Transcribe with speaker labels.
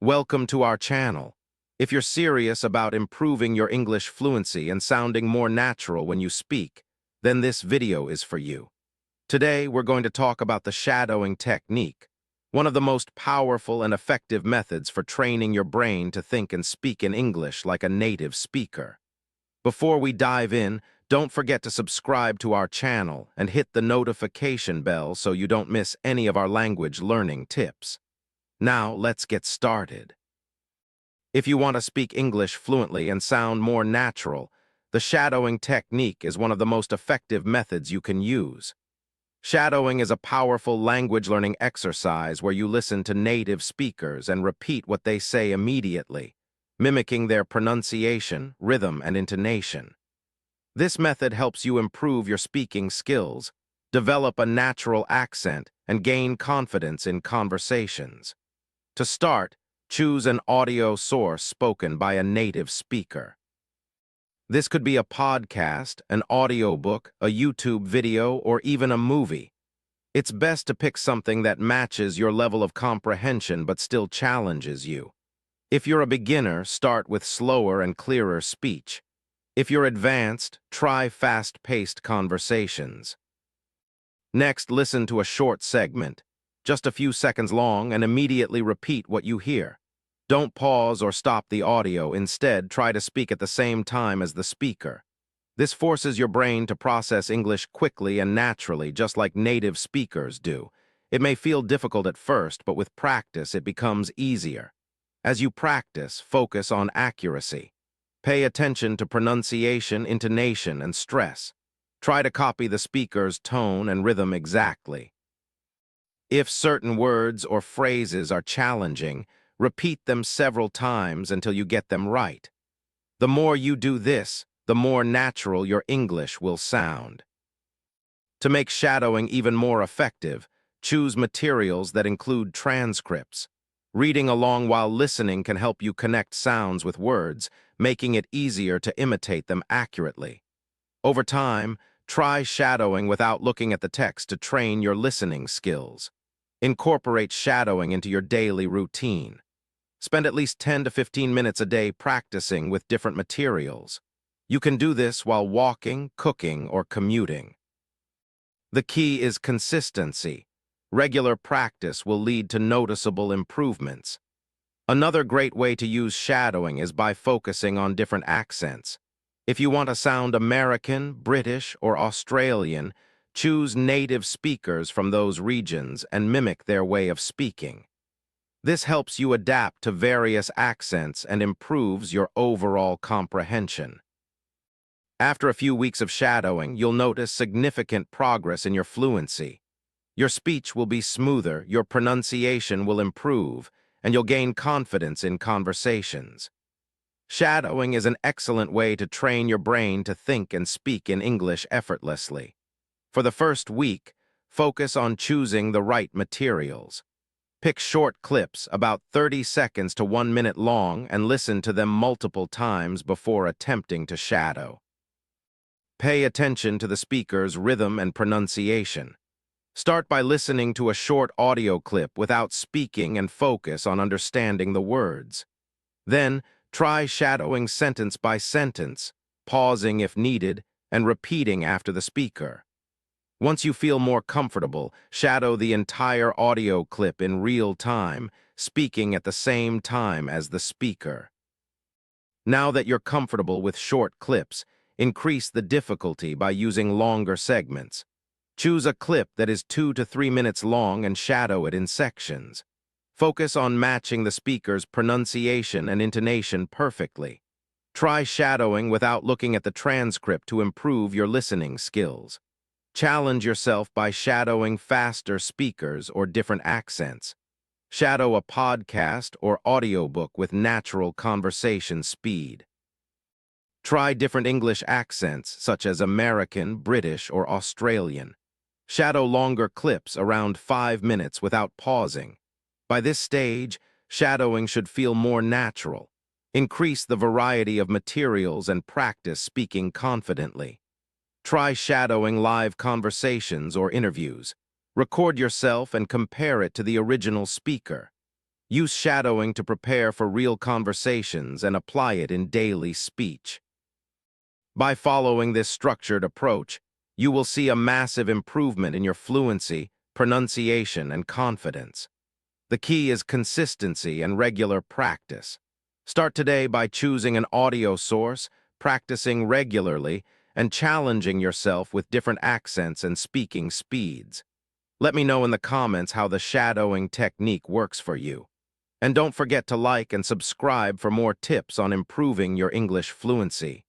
Speaker 1: Welcome to our channel. If you're serious about improving your English fluency and sounding more natural when you speak, then this video is for you. Today, we're going to talk about the shadowing technique, one of the most powerful and effective methods for training your brain to think and speak in English like a native speaker. Before we dive in, don't forget to subscribe to our channel and hit the notification bell so you don't miss any of our language learning tips. Now, let's get started. If you want to speak English fluently and sound more natural, the shadowing technique is one of the most effective methods you can use. Shadowing is a powerful language learning exercise where you listen to native speakers and repeat what they say immediately, mimicking their pronunciation, rhythm, and intonation. This method helps you improve your speaking skills, develop a natural accent, and gain confidence in conversations. To start, choose an audio source spoken by a native speaker. This could be a podcast, an audiobook, a YouTube video, or even a movie. It's best to pick something that matches your level of comprehension but still challenges you. If you're a beginner, start with slower and clearer speech. If you're advanced, try fast-paced conversations. Next, listen to a short segment, just a few seconds long, and immediately repeat what you hear. Don't pause or stop the audio. Instead, try to speak at the same time as the speaker. This forces your brain to process English quickly and naturally, just like native speakers do. It may feel difficult at first, but with practice, it becomes easier. As you practice, focus on accuracy. Pay attention to pronunciation, intonation, and stress. Try to copy the speaker's tone and rhythm exactly. If certain words or phrases are challenging, repeat them several times until you get them right. The more you do this, the more natural your English will sound. To make shadowing even more effective, choose materials that include transcripts. Reading along while listening can help you connect sounds with words, making it easier to imitate them accurately. Over time, try shadowing without looking at the text to train your listening skills. Incorporate shadowing into your daily routine. Spend at least 10 to 15 minutes a day practicing with different materials. You can do this while walking, cooking, or commuting. The key is consistency. Regular practice will lead to noticeable improvements. Another great way to use shadowing is by focusing on different accents. If you want to sound American, British, or Australian, choose native speakers from those regions and mimic their way of speaking. This helps you adapt to various accents and improves your overall comprehension. After a few weeks of shadowing, you'll notice significant progress in your fluency. Your speech will be smoother, your pronunciation will improve, and you'll gain confidence in conversations. Shadowing is an excellent way to train your brain to think and speak in English effortlessly. For the first week, focus on choosing the right materials. Pick short clips, about 30 seconds to 1 minute long, and listen to them multiple times before attempting to shadow. Pay attention to the speaker's rhythm and pronunciation. Start by listening to a short audio clip without speaking and focus on understanding the words. Then, try shadowing sentence by sentence, pausing if needed, and repeating after the speaker. Once you feel more comfortable, shadow the entire audio clip in real time, speaking at the same time as the speaker. Now that you're comfortable with short clips, increase the difficulty by using longer segments. Choose a clip that is 2 to 3 minutes long and shadow it in sections. Focus on matching the speaker's pronunciation and intonation perfectly. Try shadowing without looking at the transcript to improve your listening skills. Challenge yourself by shadowing faster speakers or different accents. Shadow a podcast or audiobook with natural conversation speed. Try different English accents, such as American, British, or Australian. Shadow longer clips around 5 minutes without pausing. By this stage, shadowing should feel more natural. Increase the variety of materials and practice speaking confidently. Try shadowing live conversations or interviews. Record yourself and compare it to the original speaker. Use shadowing to prepare for real conversations and apply it in daily speech. By following this structured approach, you will see a massive improvement in your fluency, pronunciation, and confidence. The key is consistency and regular practice. Start today by choosing an audio source, practicing regularly, and challenging yourself with different accents and speaking speeds. Let me know in the comments how the shadowing technique works for you. And don't forget to like and subscribe for more tips on improving your English fluency.